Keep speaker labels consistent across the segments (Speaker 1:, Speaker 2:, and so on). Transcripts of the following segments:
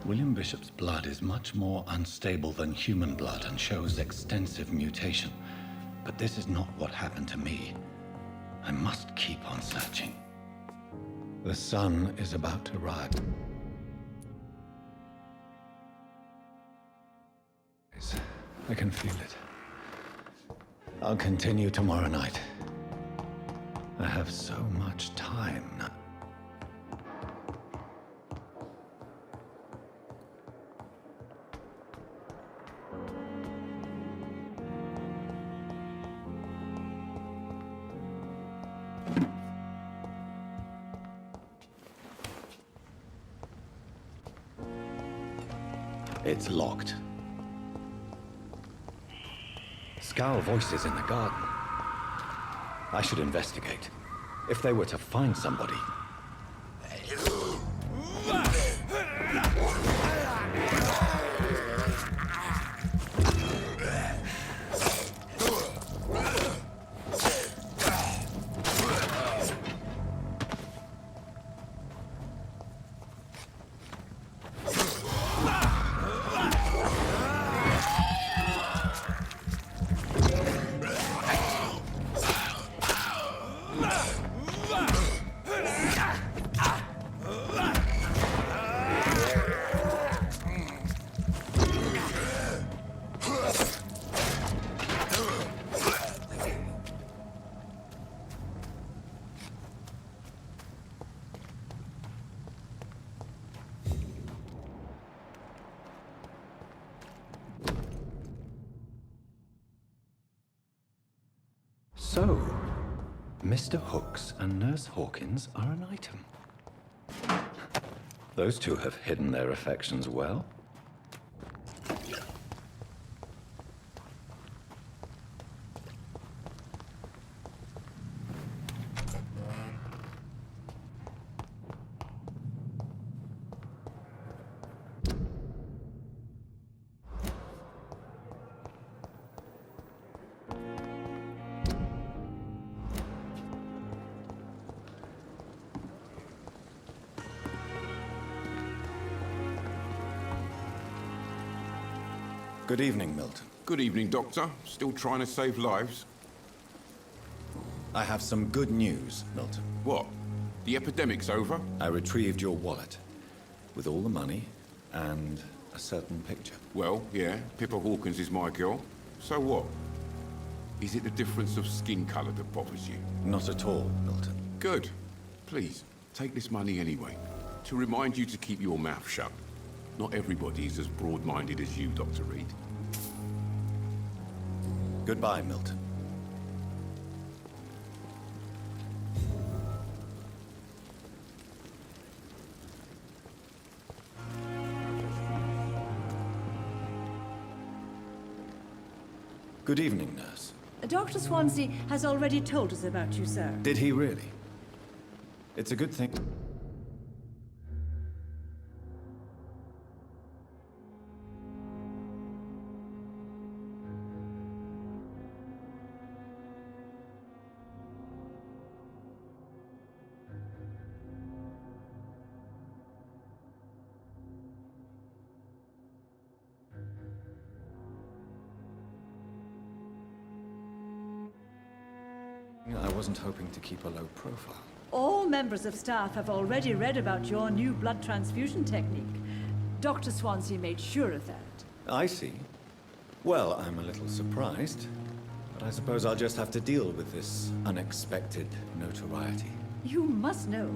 Speaker 1: William Bishop's blood is much more unstable than human blood and shows extensive mutation. But this is not what happened to me. I must keep on searching. The sun is about to rise. I can feel it. I'll continue tomorrow night. I have so much time now. It's locked. Scowl voices in the garden. I should investigate. If they were to find somebody. So, Mr. Hooks and Nurse Hawkins are an item. Those two have hidden their affections well. Good evening, Milton.
Speaker 2: Good evening, Doctor. Still trying to save lives?
Speaker 1: I have some good news, Milton.
Speaker 2: What? The epidemic's over?
Speaker 1: I retrieved your wallet with all the money and a certain picture.
Speaker 2: Well, yeah, Pippa Hawkins is my girl. So what? Is it the difference of skin color that bothers you?
Speaker 1: Not at all, Milton.
Speaker 2: Good. Please, take this money anyway. To remind you to keep your mouth shut. Not everybody is as broad-minded as you, Dr. Reed.
Speaker 1: Goodbye, Milton. Good evening, nurse.
Speaker 3: Dr. Swansea has already told us about you, sir.
Speaker 1: Did he really? It's a good thing. I wasn't hoping to keep a low profile.
Speaker 3: All members of staff have already read about your new blood transfusion technique. Dr. Swansea made sure of that.
Speaker 1: I see. Well, I'm a little surprised, but I suppose I'll just have to deal with this unexpected notoriety.
Speaker 3: You must know,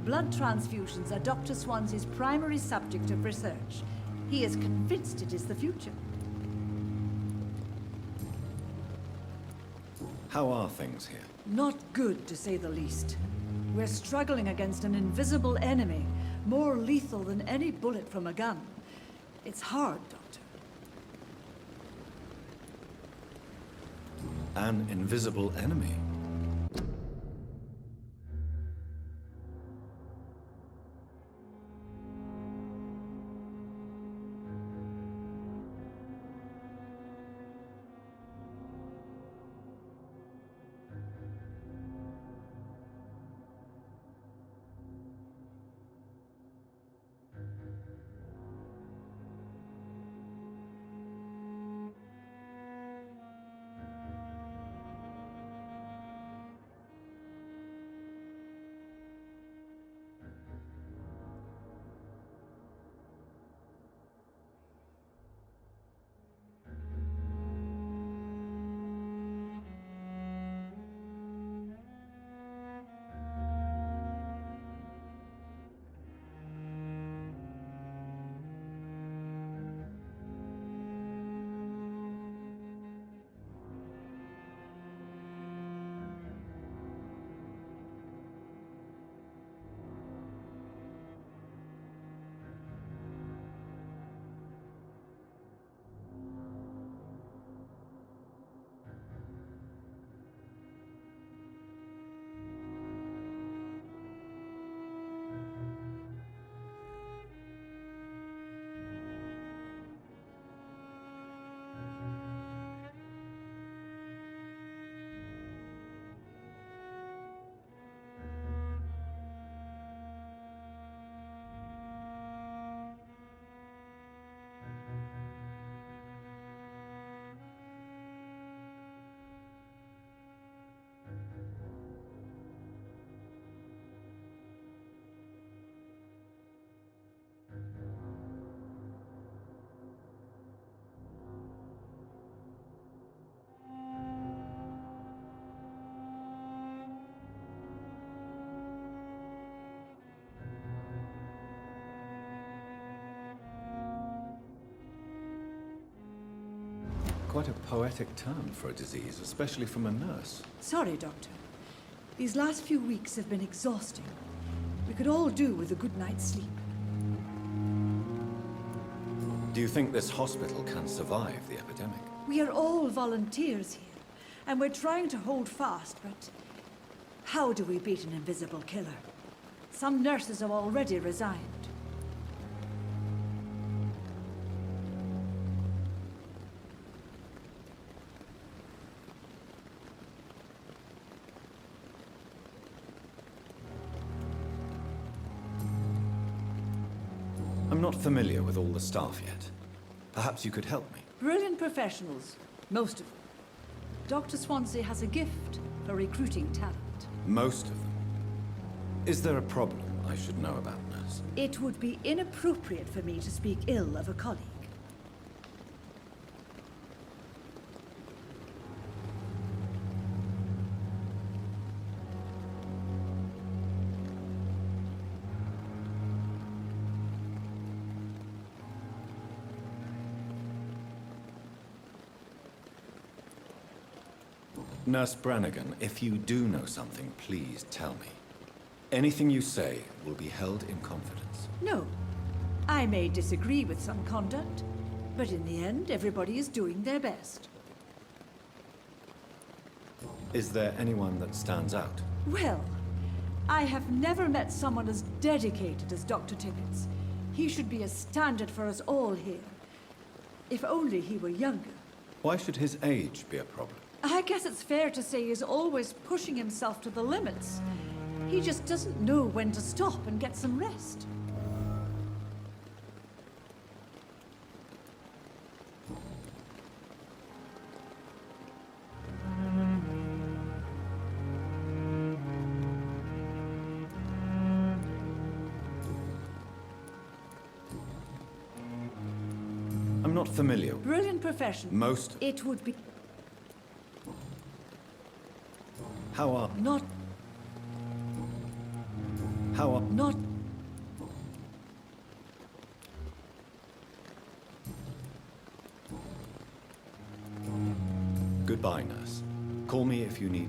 Speaker 3: blood transfusions are Dr. Swansea's primary subject of research. He is convinced it is the future.
Speaker 1: How are things here?
Speaker 3: Not good, to say the least. We're struggling against an invisible enemy, more lethal than any bullet from a gun. It's hard, Doctor.
Speaker 1: An invisible enemy?
Speaker 4: Quite a poetic term for a disease, especially from a nurse.
Speaker 3: Sorry, Doctor. These last few weeks have been exhausting. We could all do with a good night's sleep.
Speaker 4: Do you think this hospital can survive the epidemic?
Speaker 3: We are all volunteers here, and we're trying to hold fast, but how do we beat an invisible killer? Some nurses have already resigned.
Speaker 4: I'm not familiar with all the staff yet. Perhaps you could help me.
Speaker 3: Brilliant professionals, most of them. Dr. Swansea has a gift for recruiting talent.
Speaker 4: Most of them. Is there a problem I should know about, nurse?
Speaker 3: It would be inappropriate for me to speak ill of a colleague.
Speaker 4: Nurse Brannigan, if you do know something, please tell me. Anything you say will be held in confidence.
Speaker 3: No. I may disagree with some conduct, but in the end, everybody is doing their best.
Speaker 4: Is there anyone that stands out?
Speaker 3: Well, I have never met someone as dedicated as Dr. Tibbets. He should be a standard for us all here. If only he were younger.
Speaker 4: Why should his age be a problem?
Speaker 3: I guess it's fair to say he's always pushing himself to the limits. He just doesn't know when to stop and get some rest.
Speaker 4: I'm not familiar.
Speaker 3: Brilliant profession.
Speaker 4: Most.
Speaker 3: It would be
Speaker 4: How are...
Speaker 3: not
Speaker 4: Not... Goodbye, nurse. Call me if you need...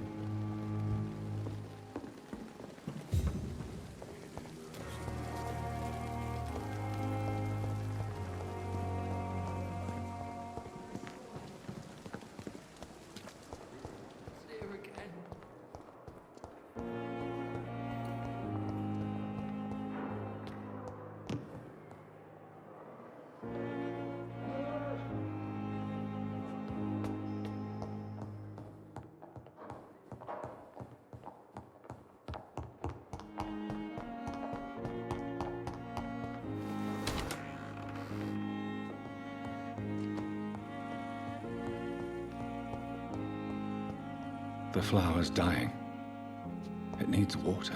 Speaker 1: The flower's dying. It needs water.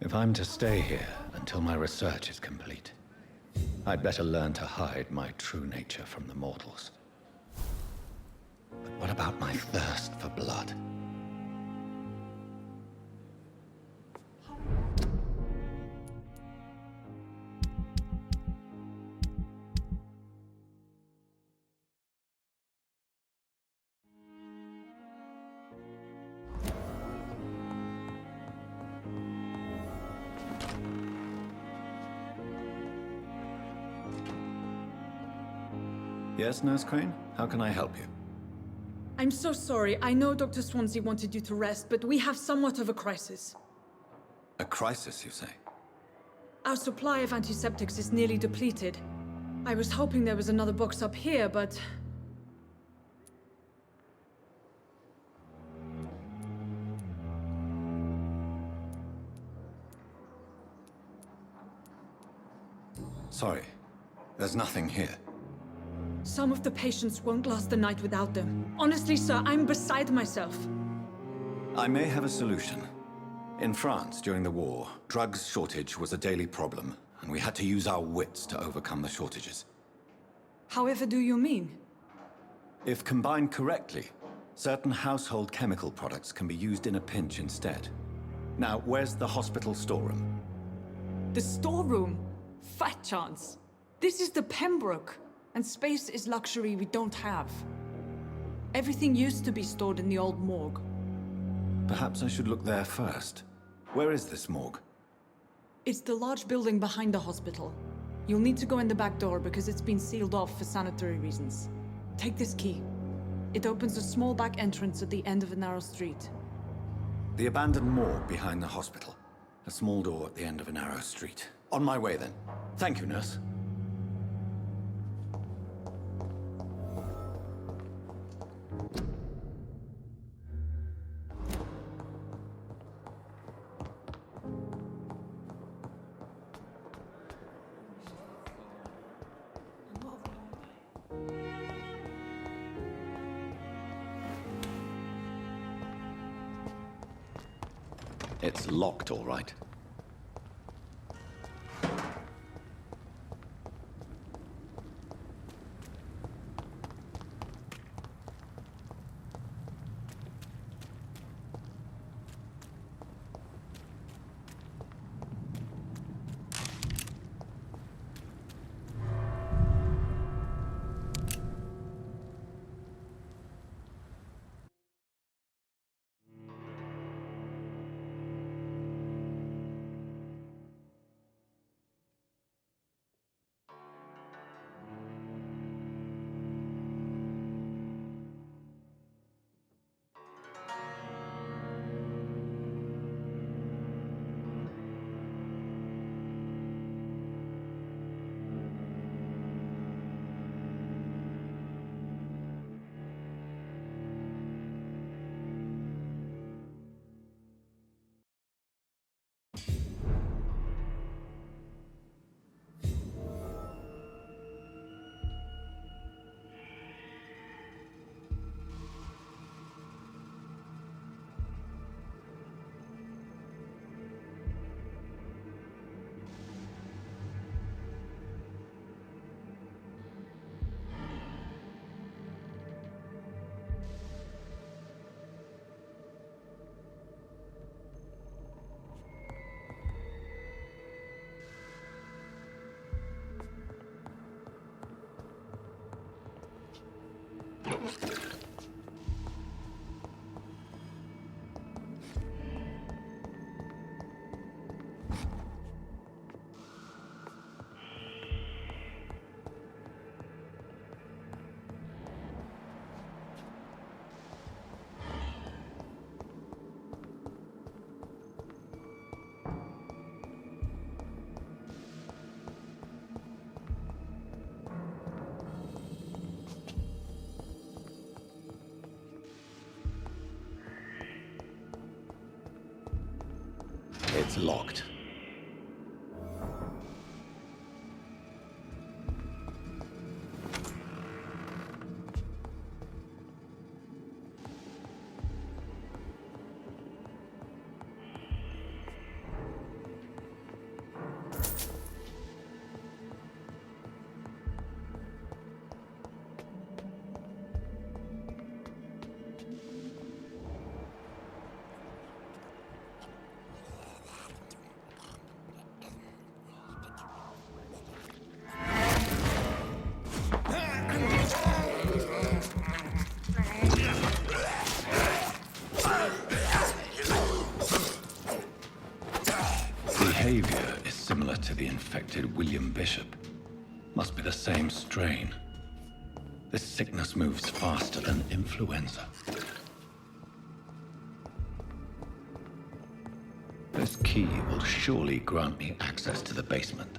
Speaker 1: If I'm to stay here until my research is complete, I'd better learn to hide my true nature from the mortals. But what about my thirst for blood?
Speaker 4: Yes, Nurse Crane? How can I help you?
Speaker 5: I'm so sorry. I know Dr. Swansea wanted you to rest, but we have somewhat of a crisis.
Speaker 4: A crisis, you say?
Speaker 5: Our supply of antiseptics is nearly depleted. I was hoping there was another box up here, but...
Speaker 4: Sorry. There's nothing here.
Speaker 5: Some of the patients won't last the night without them. Honestly, sir, I'm beside myself.
Speaker 4: I may have a solution. In France, during the war, drugs shortage was a daily problem, and we had to use our wits to overcome the shortages.
Speaker 5: However do you mean?
Speaker 4: If combined correctly, certain household chemical products can be used in a pinch instead. Now, where's the hospital storeroom?
Speaker 5: The storeroom? Fat chance. This is the Pembroke, and space is luxury we don't have. Everything used to be stored in the old morgue.
Speaker 4: Perhaps I should look there first. Where is this morgue?
Speaker 5: It's the large building behind the hospital. You'll need to go in the back door because it's been sealed off for sanitary reasons. Take this key. It opens a small back entrance at the end of a narrow street.
Speaker 4: The abandoned morgue behind the hospital. A small door at the end of a narrow street. On my way then. Thank you, nurse.
Speaker 1: It's locked, all right. It's locked. Behavior is similar to the infected William Bishop. Must be the same strain. This sickness moves faster than influenza. This key will surely grant me access to the basement.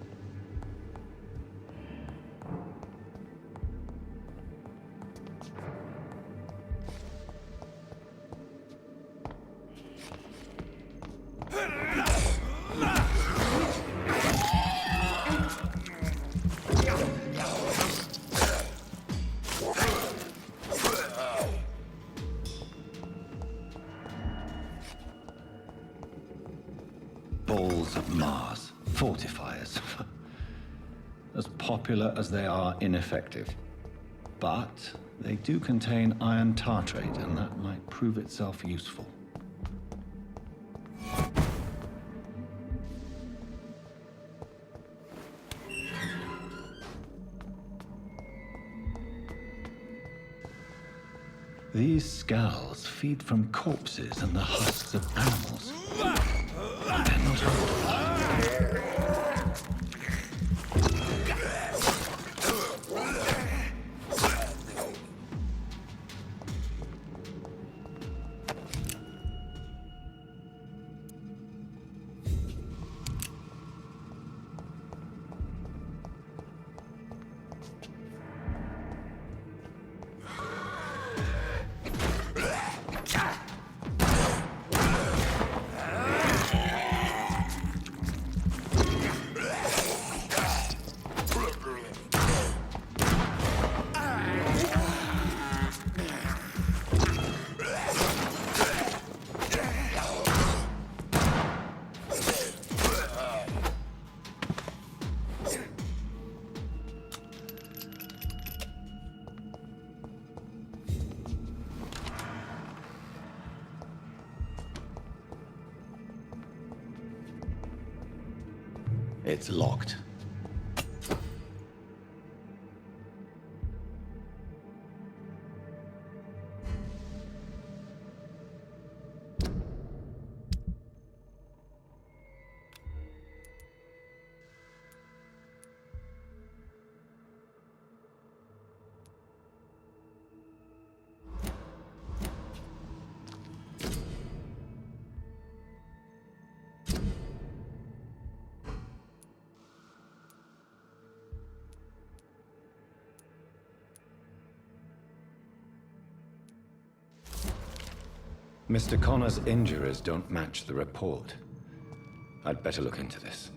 Speaker 1: Balls of Mars, fortifiers. As popular as they are ineffective. But they do contain iron tartrate, and that might prove itself useful. These scowls feed from corpses and the husks of animals. They're not It's locked. Mr. Connor's injuries don't match the report. I'd better look into this.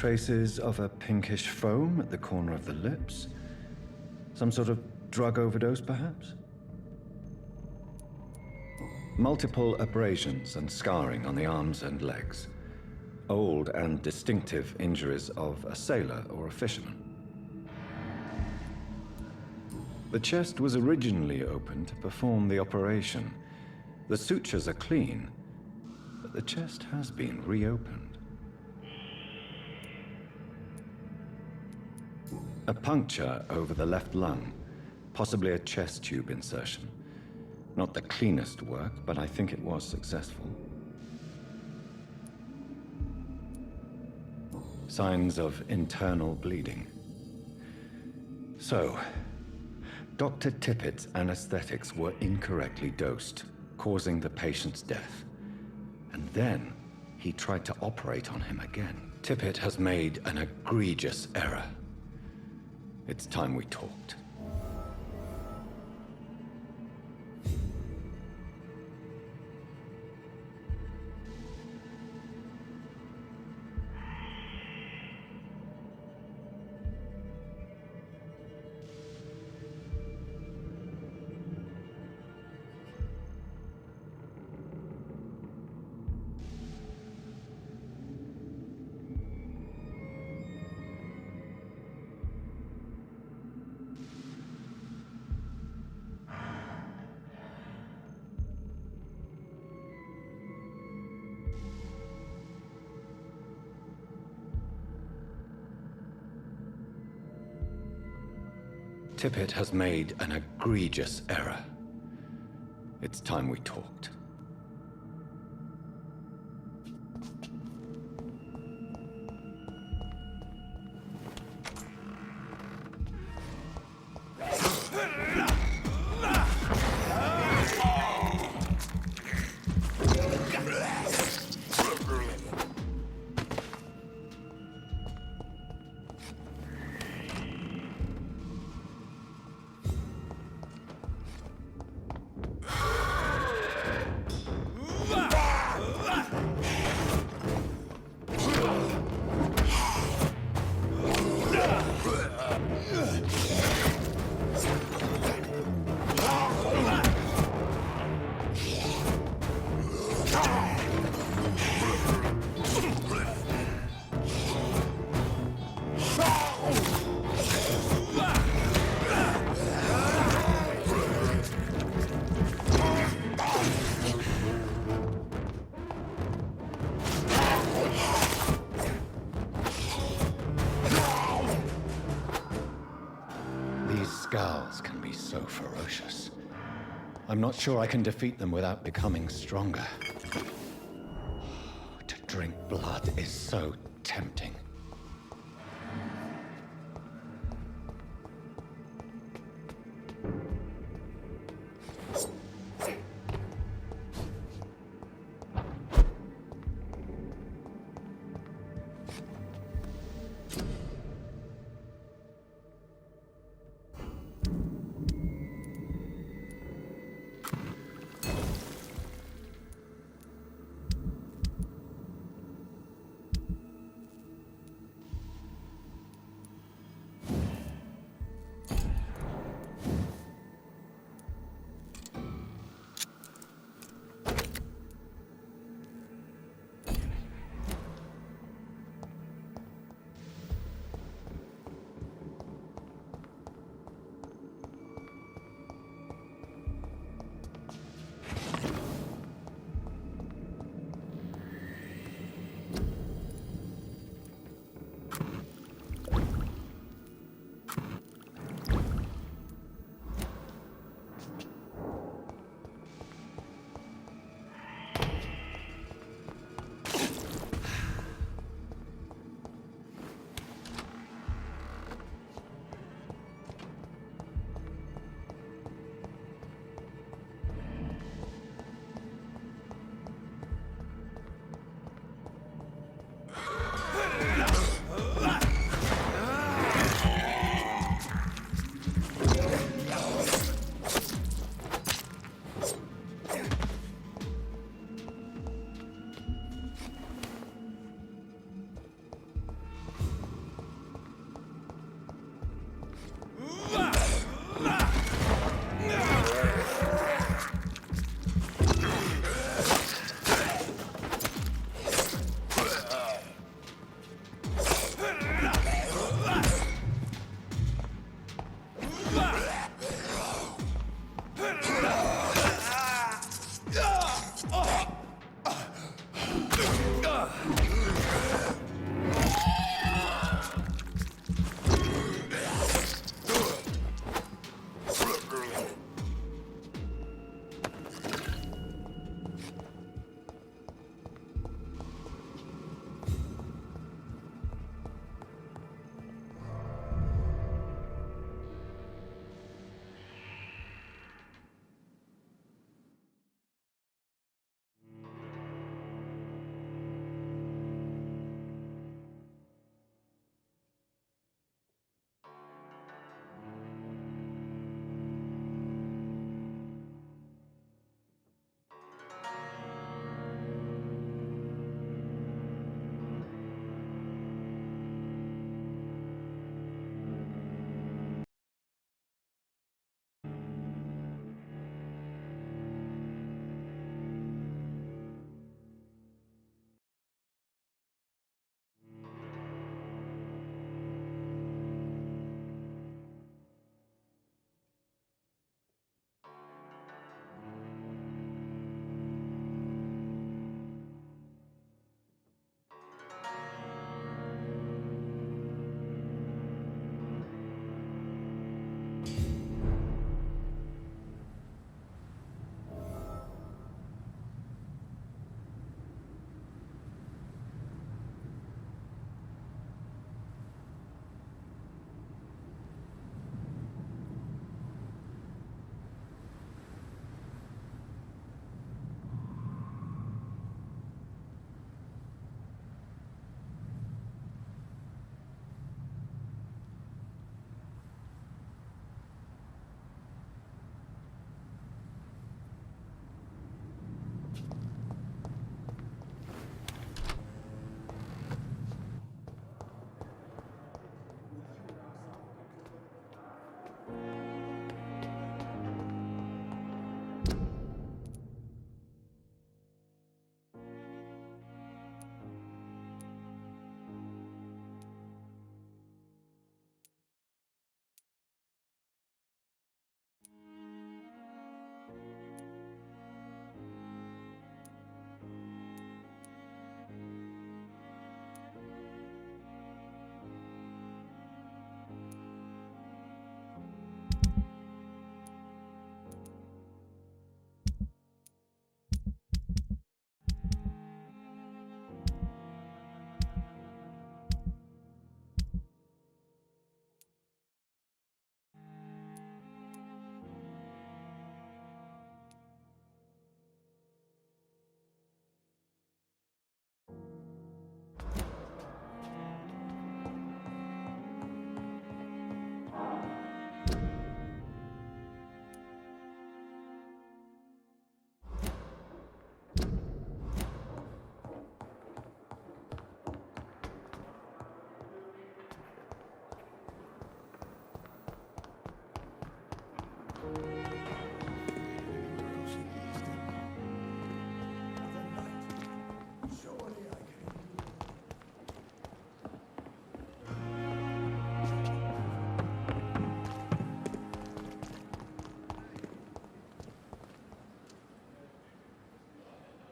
Speaker 4: traces of a pinkish foam at the corner of the lips. Some sort of drug overdose, perhaps? Multiple abrasions and scarring on the arms and legs. Old and distinctive injuries of a sailor or a fisherman. The chest was originally opened to perform the operation. The sutures are clean, but the chest has been reopened. A puncture over the left lung, possibly a chest tube insertion. Not the cleanest work, but I think it was successful. Signs of internal bleeding. So, Dr. Tippett's anesthetics were incorrectly dosed, causing the patient's death. And then, he tried to operate on him again. Tippett has made an egregious error. It's time we talked. Tippett has made an egregious error. It's time we talked. Skulls can be so ferocious. I'm not sure I can defeat them without becoming stronger. To drink blood is so tempting.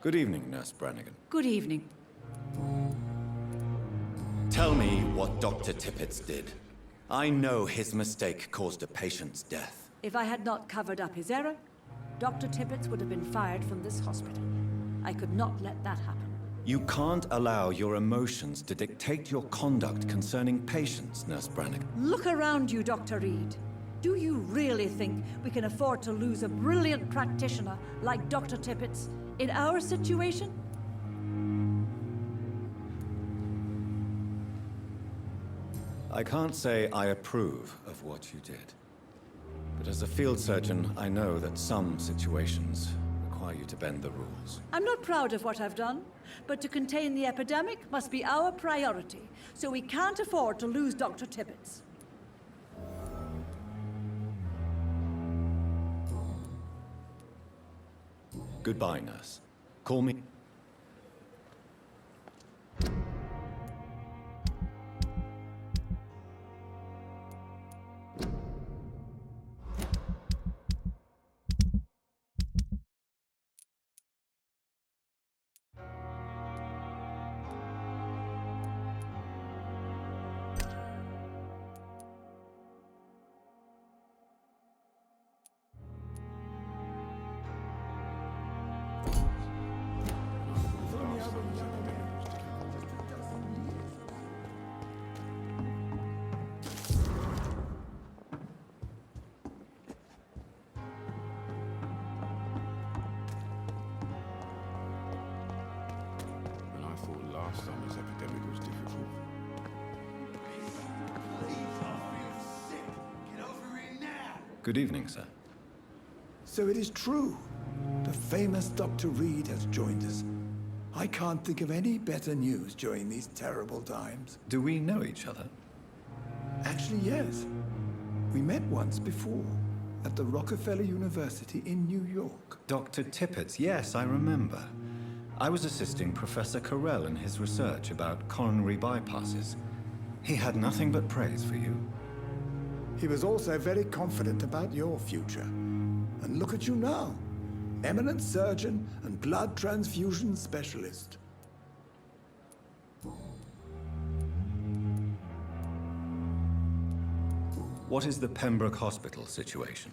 Speaker 4: Good evening, Nurse Brannigan.
Speaker 3: Good evening.
Speaker 4: Tell me what Dr. Tippett did. I know his mistake caused a patient's death.
Speaker 3: If I had not covered up his error, Dr. Tippett would have been fired from this hospital. I could not let that happen.
Speaker 4: You can't allow your emotions to dictate your conduct concerning patients, Nurse Brannigan.
Speaker 3: Look around you, Dr. Reed. Do you really think we can afford to lose a brilliant practitioner like Dr. Tippett's in our situation?
Speaker 4: I can't say I approve of what you did. But as a field surgeon, I know that some situations require you to bend the rules.
Speaker 3: I'm not proud of what I've done, but to contain the epidemic must be our priority, so we can't afford to lose Dr. Tippett's.
Speaker 4: Goodbye, nurse. Call me.
Speaker 2: And I thought last summer's epidemic was difficult.
Speaker 4: Good evening, sir.
Speaker 6: So it is true. The famous Dr. Reed has joined us. I can't think of any better news during these terrible times.
Speaker 4: Do we know each other?
Speaker 6: Actually, yes. We met once before, at the Rockefeller University in New York.
Speaker 4: Dr. Tippett, yes, I remember. I was assisting Professor Carell in his research about coronary bypasses. He had nothing but praise for you.
Speaker 6: He was also very confident about your future. And look at you now. Eminent surgeon and blood transfusion specialist.
Speaker 4: What is the Pembroke Hospital situation?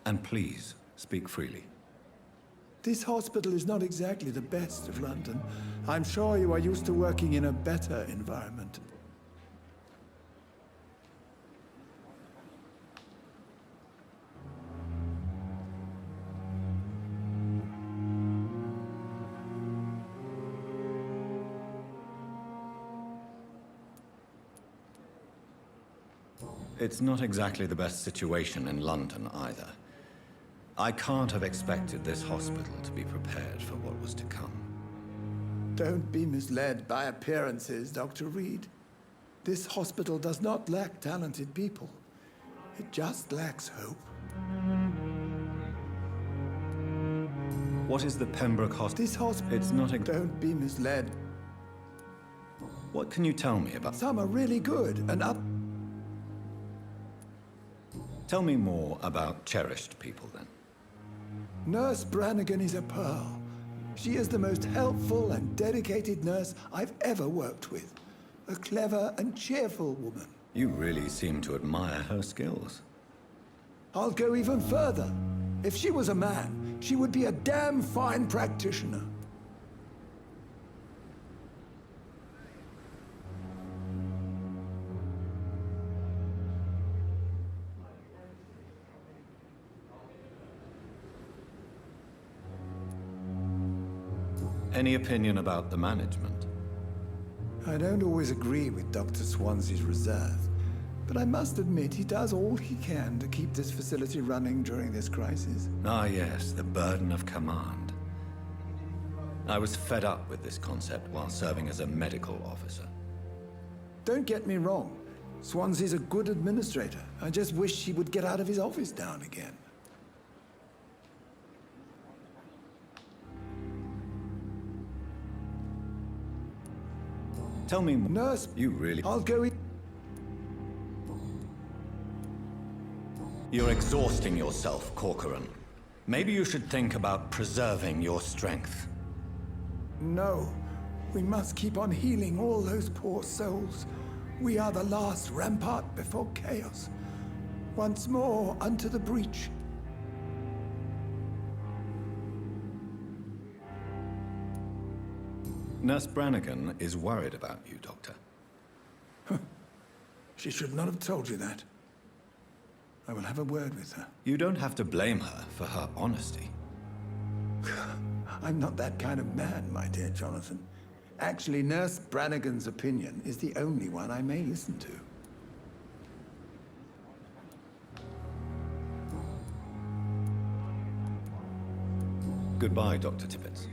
Speaker 4: And please, speak freely.
Speaker 6: This hospital is not exactly the best of London. I'm sure you are used to working in a better environment.
Speaker 4: It's not exactly the best situation in London either. I can't have expected this hospital to be prepared for what was to come.
Speaker 6: Don't be misled by appearances, Dr. Reed. This hospital does not lack talented people. It just lacks hope.
Speaker 4: What is the Pembroke Hospital?
Speaker 6: This hospital...
Speaker 4: It's not a...
Speaker 6: Don't be misled.
Speaker 4: What can you tell me about...
Speaker 6: Some are really good and up...
Speaker 4: Tell me more about cherished people, then.
Speaker 6: Nurse Brannigan is a pearl. She is the most helpful and dedicated nurse I've ever worked with. A clever and cheerful woman.
Speaker 4: You really seem to admire her skills.
Speaker 6: I'll go even further. If she was a man, she would be a damn fine practitioner.
Speaker 4: Any opinion about the management?
Speaker 6: I don't always agree with Dr. Swansea's reserve, but I must admit he does all he can to keep this facility running during this crisis.
Speaker 4: Ah, yes, the burden of command. I was fed up with this concept while serving as a medical officer.
Speaker 6: Don't get me wrong. Swansea's a good administrator. I just wish he would get out of his office now and again.
Speaker 4: Tell me more.
Speaker 6: Nurse,
Speaker 4: You really...
Speaker 6: I'll go in.
Speaker 4: You're exhausting yourself, Corcoran. Maybe you should think about preserving your strength.
Speaker 6: No. We must keep on healing all those poor souls. We are the last rampart before chaos. Once more, unto the breach.
Speaker 4: Nurse Brannigan is worried about you, Doctor.
Speaker 6: She should not have told you that. I will have a word with her.
Speaker 4: You don't have to blame her for her honesty.
Speaker 6: I'm not that kind of man, my dear Jonathan. Actually, Nurse Brannigan's opinion is the only one I may listen to.
Speaker 4: Goodbye, Dr. Tippett.